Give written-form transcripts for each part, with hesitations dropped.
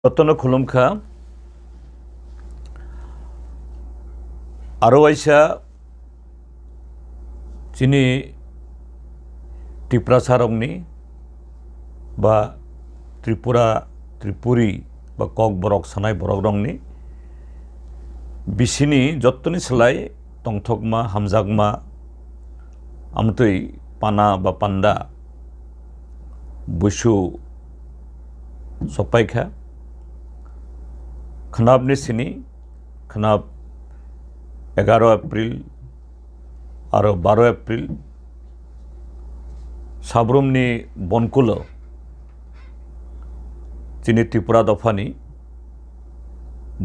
रतन खुलुमखा आरो आइसा चिनी त्रिपुरा सारंगनी बा त्रिपुरा त्रिपुरी बा कक बरक सानाय बरक रंगनी बिसिनी जत्तनी सोलाय तंथकमा हामजागमा आमतै पाना बा पान्दा बुइसु सपायखा खनाबनि सिनी खनाब 11 एप्रिल आरो 12 एप्रिल साब्रुमनि बनकुल चिनी त्रिपुरा दफानि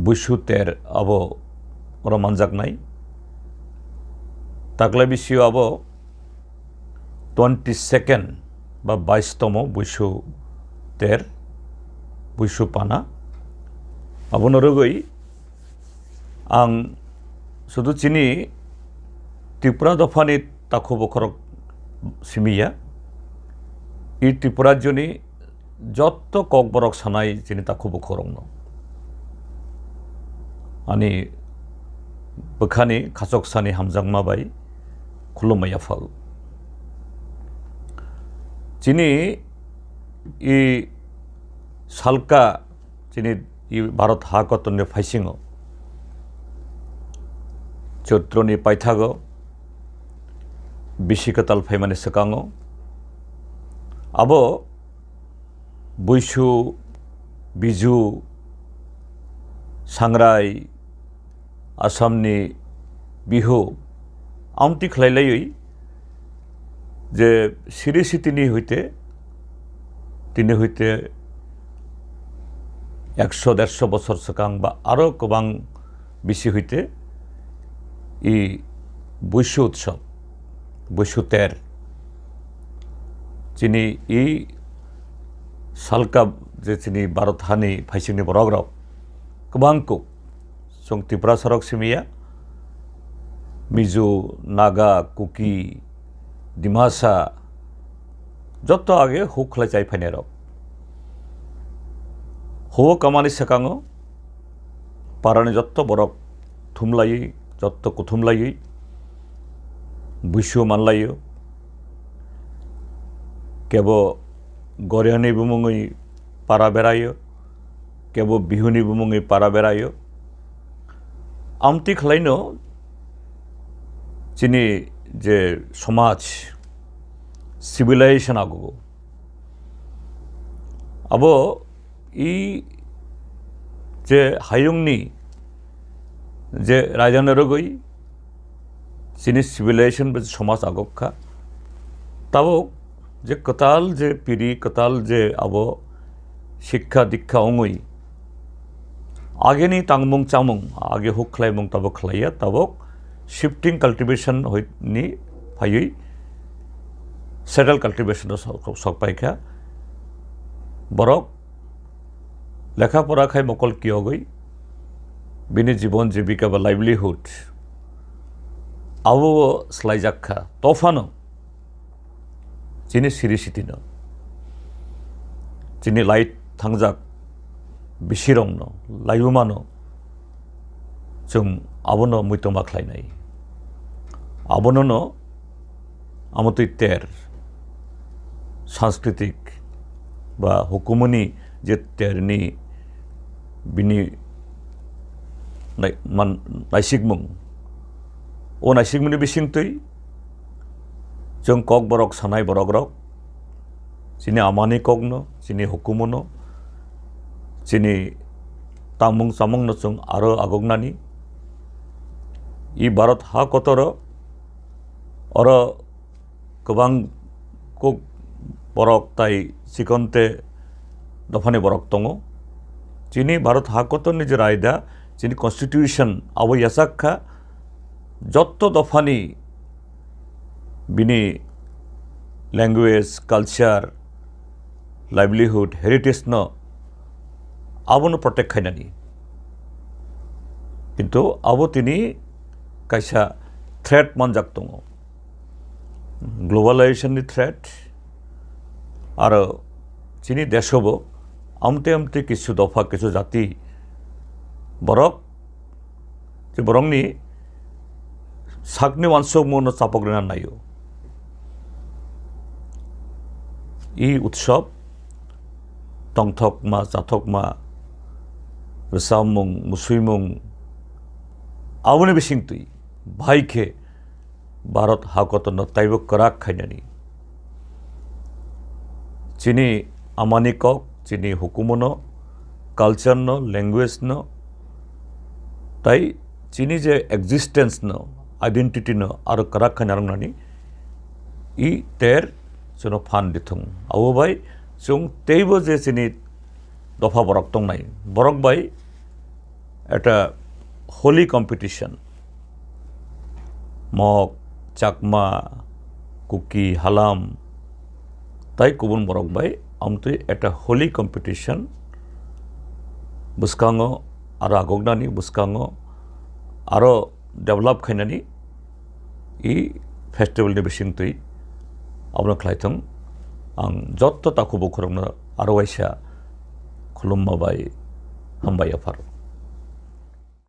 बुइसु तेर आबो रमानजाकनाय ताकलाय बिसियो आबो 22 बा 22तम बुइसु तेर बुइसु पाना आबोनो रगै आं सुदु चिनी त्रिपुरा दफानि ताखु बखरक सिमिया इ त्रिपुरा जनि जत्त कक बरक सानाय चिनी ताखु बखरंनो आनि बखानि खासक सानि हामजागमा बाय खुलुमनाय आफाल चिनी इ सालका चिनी इ भारत हाकतनि फाइसिङो चैत्रनि पाइथागो बिसिकताल फाइमानि सकाङो आबो बुइसु बिजु सांग्राय आसामनि बिहु आमति खलायलायै जे सिरि सितिनि हইতে तिनि हইতে 100-150 बছर सकां बा आरो गोबां बिसि हইতে इ बुइसु उत्सव बुइसु तेर चिनी इ सालका जे चिनी भारत हानि फाइसिंनि बरग्राव गोबांखौ जों त्रिपुरा सरक सिमिया मिजु नागा कुकी डिमासा जत्त आगे हुखलाय जाय फाइनेराव हो कमानि सकाङो पारानि जत्त बरक थुमलायै जत्त कुथुमलायै बुइसु मानलायो केबो गरियानि बुमुङै पारा बेरायो केबो बिहुनि बुमुङै पारा बेरायो आमति खलायनो चिनी जे समाज सिविलाइजेशन आगो आबो इ जे हायुंनि जे रायजानो रगै चिनी सिविलाइजेशन बे समाज आगोखा ताबो जे कताल जे पिरी कताल जे आबो शिक्षा दीक्षा अंगै आगेनि तांमुं चामुं आगे हुक खलायमुं ताबो खलाया ताबो शिफ्टिंग कल्टिवेशन नि फायै सेटल कल्टिवेशन सकपायखा बरक लेखा पढ़ा खाय मकल कियगै बिनि जीवन जीविका बा लाइवलीहुड आबो स्लाइजाखा तफानो चिनी सिरि सितिनो चिनी लाइट थांजाक बिसिरंनो लाइवमानो जों आबोनो मुइतमा खलायनाय आबोनो आमतै तेर सांस्कृतिक बा हुकुमनि जे तेरनि बिनि नायसिकमुं ओ नायसिकमुनि बिसिंतै जों कक बरक सानाय बरक रक चिनी आमानि ककनो चिनी हुकुमनो चिनी तामुं सामुंनो जों आरो आगगनानि इ भारत हा कतर और गोबां कक बरक ताई सिकन्ते दफानि बरक दङ चिनी भारत हाकतनि जे रायदा चिनी कन्स्टिट्यूशन आबो यासाखा जत्त दफानि बिनि लैंग्वेज कल्चर लाइवलीहुड हेरिटेज न आबोनो प्रोटेक्ट खायनानि किन्तु आबो तिनि कायसा थ्रेट मानजाक दङ ग्लोबलाइजेशन नि थ्रेट आरो चिनी देशबो আমते किछु दफा किछु जाति borok je borokni sakni wansok mono chapogrena nayo এই উৎসব টংথকমা জাথকমা রসামুং মুসুইমুং আবনে বিসিংতুই ভাইকে ভারত হাকতন তাইব করাক খাইনানি চিনি আমানিকক চিনি হুকুমনো কালচার ন ল্যাঙ্গুয়েজ ন তাই চিনি যে এক্সিস্টেন্স ন আইডেন্টিটি ন আর করাক খাইনারংনানি ই তের जों फान दिथुं आबो बाय जों तेइबो जे चिनि दफा borok तंनाय borok बाय एटा होली कम्पिटिशन मग चाकमा कुकी हालाम ताई गुबुन borok बाय आमतुइ एटा होली कम्पिटिशन बुसकाङो आरो आगगनानि बुसकाङो आरो डेभलप खायनानि इ फेस्टिवलनि बिसिंतुइ आबनो खालायथों आं जत्त ताखुबो खरंनो आरो वाइसा खुलुमबाय हामबाय आफार